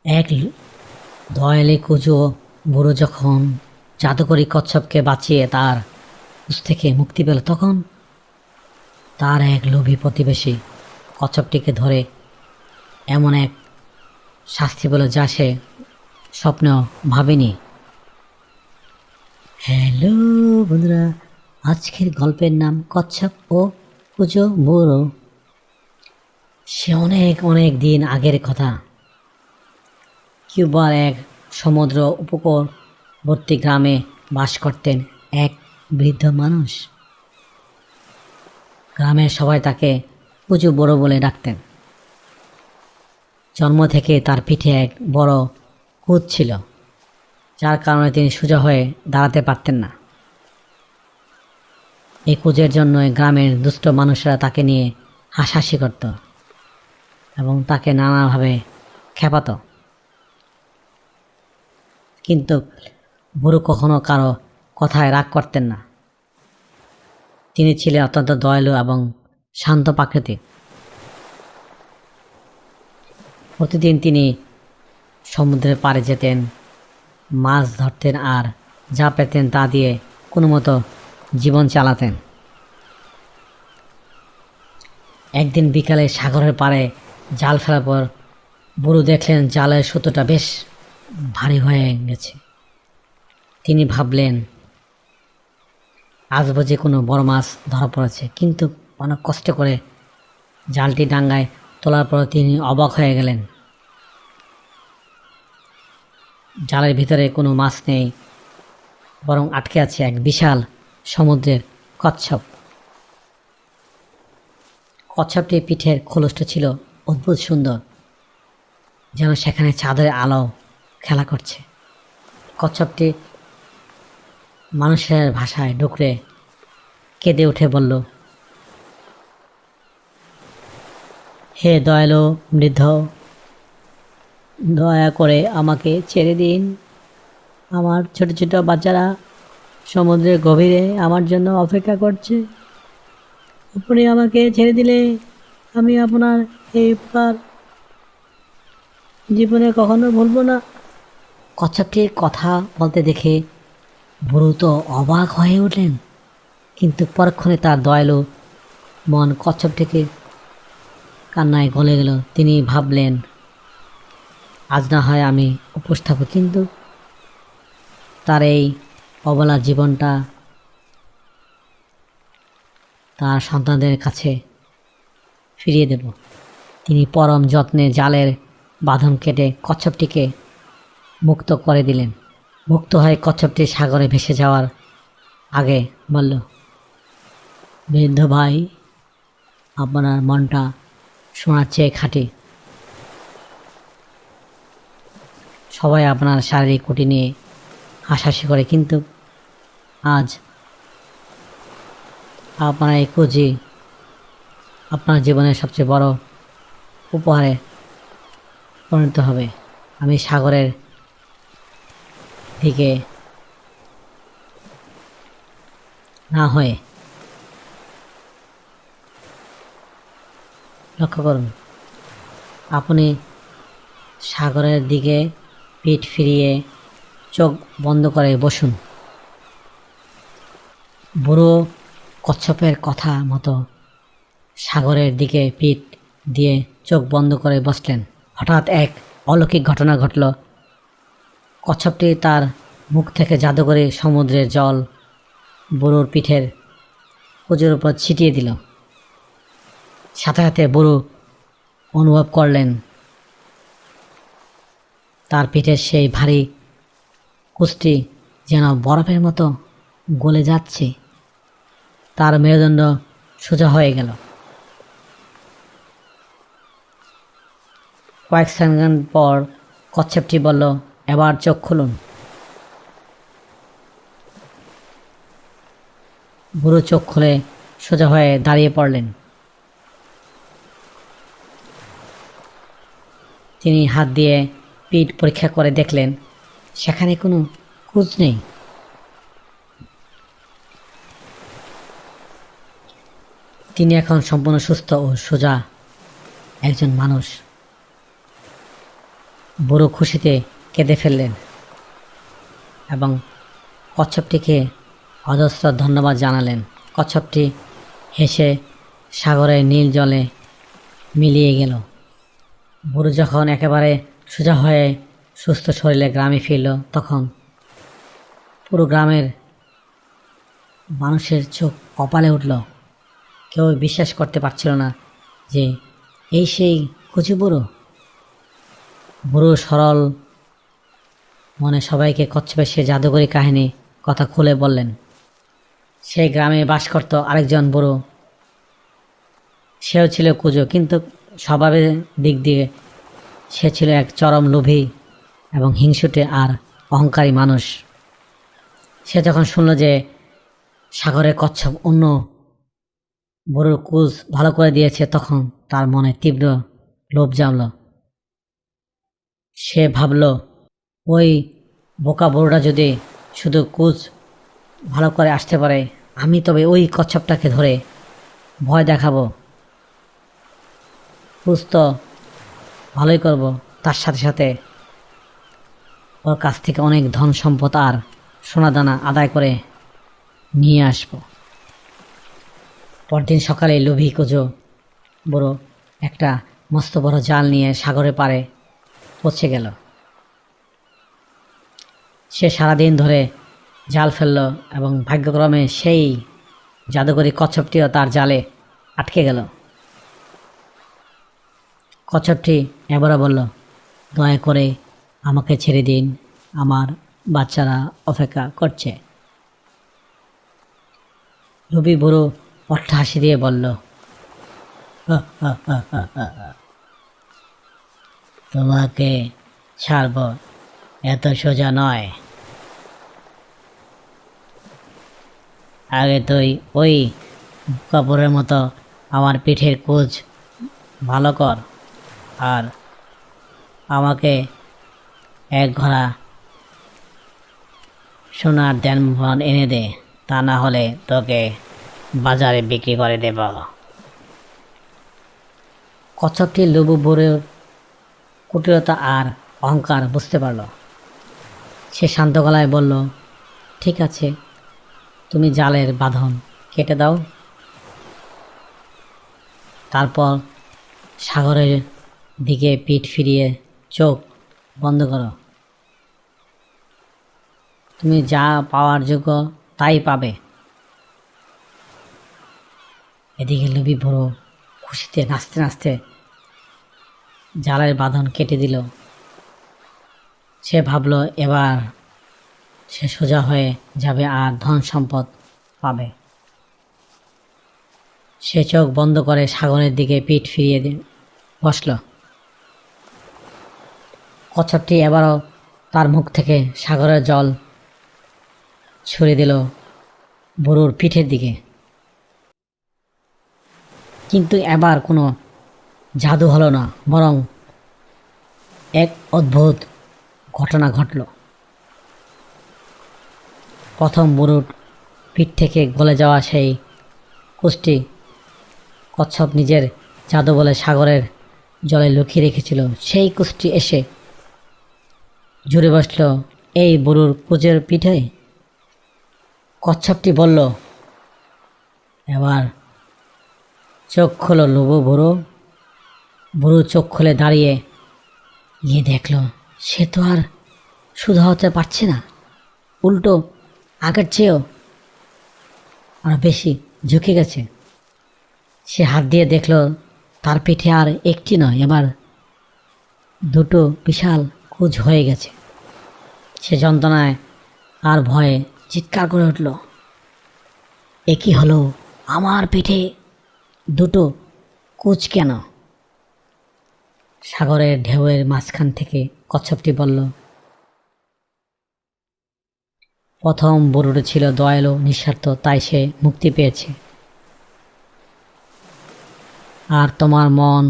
এক দয়ালে কুজো বুড়ো যখন জাদুকরি কচ্ছপকে বাঁচিয়ে তার কুশ থেকে মুক্তি পেল, তখন তার এক লোভী প্রতিবেশী কচ্ছপটিকে ধরে এমন এক শাস্তি পেল যা সে স্বপ্নেও ভাবেনি। হ্যালো বন্ধুরা, আজকের গল্পের নাম কচ্ছপ ও কুজো বুড়ো। সে অনেক অনেক দিন আগের কথা। কিউবার এক সমুদ্র উপকূলবর্তী গ্রামে বাস করতেন এক বৃদ্ধ মানুষ। গ্রামের সবাই তাকে কুজো বুড়ো বলে ডাকতেন। জন্ম থেকে তার পিঠে এক বড় কুঁচ ছিল, যার কারণে তিনি সোজা হয়ে দাঁড়াতে পারতেন না। এই কুঁজের জন্যই গ্রামের দুষ্ট মানুষরা তাকে নিয়ে হাসাহাসি করত এবং তাকে নানাভাবে খেপাত। কিন্তু বুড়ো কখনো কারো কথায় রাগ করতেন না। তিনি ছিলেন অত্যন্ত দয়ালু এবং শান্ত প্রাকৃতিক। প্রতিদিন তিনি সমুদ্রের পাড়ে যেতেন, মাছ ধরতেন আর যা পেতেন তা দিয়ে কোনো মতো জীবন চালাতেন। একদিন বিকালে সাগরের পাড়ে জাল ফেলার পর বুড়ো দেখলেন জালের সুতোটা বেশ ভারী হয়ে গেছে। তিনি ভাবলেন আজ বুঝি কোনো বড় মাছ ধরা পড়েছে। কিন্তু অনেক কষ্ট করে জালটি ডাঙ্গায় তোলার পর তিনি অবাক হয়ে গেলেন। জালের ভিতরে কোনো মাছ নেই, বরং আটকে আছে এক বিশাল সমুদ্রের কচ্ছপ। কচ্ছপটির পিঠের খোলসটা ছিল অদ্ভুত সুন্দর, যেন সেখানে চাঁদের আলো খেলা করছে। কচ্ছপটি মানুষের ভাষায় ডুকরে কেঁদে উঠে বলল, হে দয়ালু বৃদ্ধ, দয়া করে আমাকে ছেড়ে দিন। আমার ছোট ছোট বাচ্চারা সমুদ্রের গভীরে আমার জন্য অপেক্ষা করছে। আপনি আমাকে ছেড়ে দিলে আমি আপনার এই উপকার জীবনে কখনো ভুলব না। কচ্ছপটির কথা বলতে দেখে বুড়ো তো অবাক হয়ে উঠলেন, কিন্তু পরক্ষণে তার দয়ালু মন কচ্ছপটিকে কান্নায় গলে গেল। তিনি ভাবলেন আজ না হয় আমি উপোস থাকব, কিন্তু তার এই অবলা জীবনটা তার সন্তানদের কাছে ফিরিয়ে দেব। তিনি পরম যত্নে জালের বাঁধন কেটে কচ্ছপটিকে মুক্ত করে দিলেন। মুক্ত হয়ে কচ্ছপটি সাগরে ভেসে যাওয়ার আগে বলল, বৃদ্ধ ভাই, আপনার মনটা সোনার চেয়ে খাঁটি। সবাই আপনার শারীরিক কুটি নিয়ে হাসাহাসি করে, কিন্তু আজ আপনার এই কুঁজি আপনার জীবনের সবচেয়ে বড় উপহারে পরিণত হবে। আমি সাগরের দিকে না হয়ে, লক্ষ্য করুন, আপনি সাগরের দিকে পিঠ ফিরিয়ে চোখ বন্ধ করে বসুন। বুড়ো কচ্ছপের কথা মতো সাগরের দিকে পিঠ দিয়ে চোখ বন্ধ করে বসলেন। হঠাৎ এক অলৌকিক ঘটনা ঘটল। কচ্ছপটি তার মুখ থেকে জাদুকরি সমুদ্রের জল বুড়োর পিঠের কুঁজের উপর ছিটিয়ে দিল। সাথে সাথে বুড়ো অনুভব করলেন তার পিঠের সেই ভারী কুঁজটি যেন বরফের মতো গলে যাচ্ছে। তার মেরুদণ্ড সোজা হয়ে গেল। কয়েক সেকেন্ড পর কচ্ছপটি বলল, এবার চোখ খুলুন। বুড়ো চোখ খুলে সোজা হয়ে দাঁড়িয়ে পড়লেন। তিনি হাত দিয়ে পিঠ পরীক্ষা করে দেখলেন সেখানে কোনো কুঁজ নেই। তিনি এখন সম্পূর্ণ সুস্থ ও সোজা একজন মানুষ। বুড়ো খুশিতে কেঁদে ফেললেন এবং কচ্ছপটিকে অজস্র ধন্যবাদ জানালেন। কচ্ছপটি হেসে সাগরের নীল জলে মিলিয়ে গেল। বুড়ো যখন একেবারে সোজা হয়ে সুস্থ শরীরে গ্রামে ফিরল, তখন পুরো গ্রামের মানুষের চোখ কপালে উঠল। কেউ বিশ্বাস করতে পারছিল না যে এই সেই কচি বুড়ো। বুড়ো সরল মনে সবাইকে কচ্ছপের সে জাদুকরী কাহিনী কথা খুলে বললেন। সেই গ্রামে বাস করত আরেকজন বুড়ো। সেও ছিল কুঁজো, কিন্তু স্বভাবের দিক দিয়ে সে ছিল এক চরম লোভী এবং হিংসুটে আর অহংকারী মানুষ। সে যখন শুনল যে সাগরের কচ্ছপ অন্য বুড়োর কুঁজ ভালো করে দিয়েছে, তখন তার মনে তীব্র লোভ জমল। সে ভাবল, ওই বোকা বুড়োটা যদি শুধু কুঁজ ভালো করে আসতে পারে, আমি তবে ওই কচ্ছপটাকে ধরে ভয় দেখাবো। কুঁজ তো ভালোই করব, তার সাথে সাথে ওর কাছ থেকে অনেক ধন সম্পদ আর সোনাদানা আদায় করে নিয়ে আসব। পরদিন সকালে লোভী কুঁজো বুড়ো একটা মস্ত বড় জাল নিয়ে সাগরের পাড়ে পৌঁছে গেল। সে সারাদিন ধরে জাল ফেলল এবং ভাগ্যক্রমে সেই জাদুকরী কচ্ছপটিও তার জালে আটকে গেল। কচ্ছপটি এবারে বলল, দয়া করে আমাকে ছেড়ে দিন, আমার বাচ্চারা অপেক্ষা করছে। লোভী বুড়ো অট্টহাসি দিয়ে বলল, তোমাকে ছাড়ব এত সোজা নয়। আগে তুই ওই কাপড়ের মতো আমার পিঠের কুঁজ ভালো কর আর আমাকে এক ঘোড়া সোনার দেনমোহর এনে দে, তা না হলে তোকে বাজারে বিক্রি করে দেব। কচ্ছপটি লোভী বুড়োর কুটিলতা আর অহংকার বুঝতে পারল। সে শান্ত গলায় বলল, ঠিক আছে, তুমি জালের বাঁধন কেটে দাও, তারপর সাগরের দিকে পিঠ ফিরিয়ে চোখ বন্ধ করো। তুমি যা পাওয়ার যোগ্য তাই পাবে। এদিকে লোভী বুড়ো খুশিতে নাচতে নাচতে জালের বাঁধন কেটে দিল। সে ভাবল, এবার সে সোজা হয়ে যাবে আর ধন সম্পদ পাবে। সে চোখ বন্ধ করে সাগরের দিকে পিঠ ফিরিয়ে বসল। কচ্ছপটি এবারও তার মুখ থেকে সাগরের জল ছুড়ে দিল বুড়োর পিঠের দিকে। কিন্তু এবার কোনো জাদু হলো না, বরং এক অদ্ভুত ঘটনা ঘটল। প্রথম বুড়োর পিঠ থেকে গলে যাওয়া সেই কুঁজটি কচ্ছপ নিজের জাদু বলে সাগরের জলে লুকিয়ে রেখেছিল, সেই কুঁজটি এসে জুড়ে বসল এই বুড়োর কুঁজের পিঠে। কচ্ছপটি বলল, এবার চোখ খোলো লোভী বুড়ো। বুড়ো চোখ খুলে দাঁড়িয়ে গিয়ে দেখল, সে তো আর শুধু হতে পারছে না, উল্টো আগের চেয়েও আরো বেশি ঝুঁকে গেছে। সে হাত দিয়ে দেখল, তার পিঠে আর একটি নয়, এবার দুটো বিশাল কুঁজ হয়ে গেছে। সে যন্ত্রণায় আর ভয়ে চিৎকার করে উঠল, এ কি হলো, আমার পিঠে দুটো কুঁজ কেন? সাগরের ঢেউয়ের মাঝখান থেকে কচ্ছপটি বলল, প্রথম বুড়োটি ছিল দয়ালু নিঃস্বার্থ, তাই সে মুক্তি পেয়েছে। আর তোমার মন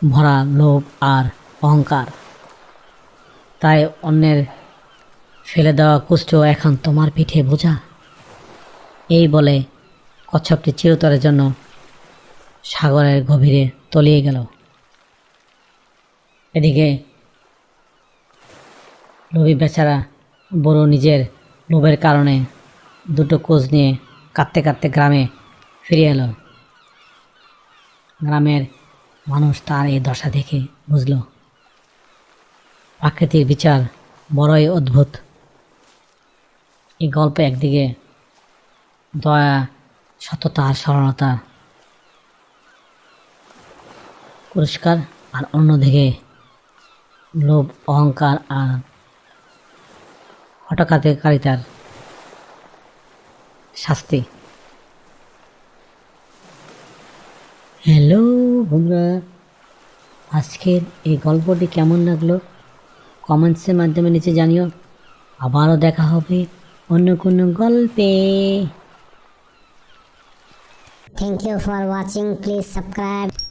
ভরা লোভ আর অহংকার, তাই অন্যের ফেলে দেওয়া কুষ্ঠ এখন তোমার পিঠে বোঝা। এই বলে কচ্ছপটি চিরতরের জন্য সাগরের গভীরে তলিয়ে গেল। এদিকে লোভী বেচারা বড় নিজের লোভের কারণে দুটো কোচ নিয়ে কাঁদতে কাঁদতে গ্রামে ফিরে এলো। গ্রামের মানুষ তার এই দশা দেখে বুঝল প্রাকৃতিক বিচার বড়ই অদ্ভুত। এই গল্পে একদিকে দয়া, সততা আর সরলতা পুরস্কার, আর অন্যদিকে লোভ, অহংকার আর হঠকারিতার শাস্তি। হ্যালো বন্ধুরা, আজকের এই গল্পটি কেমন লাগলো কমেন্টসের মাধ্যমে নিচে জানিও। আবারও দেখা হবে অন্য কোনো গল্পে। Thank you for watching. Please subscribe.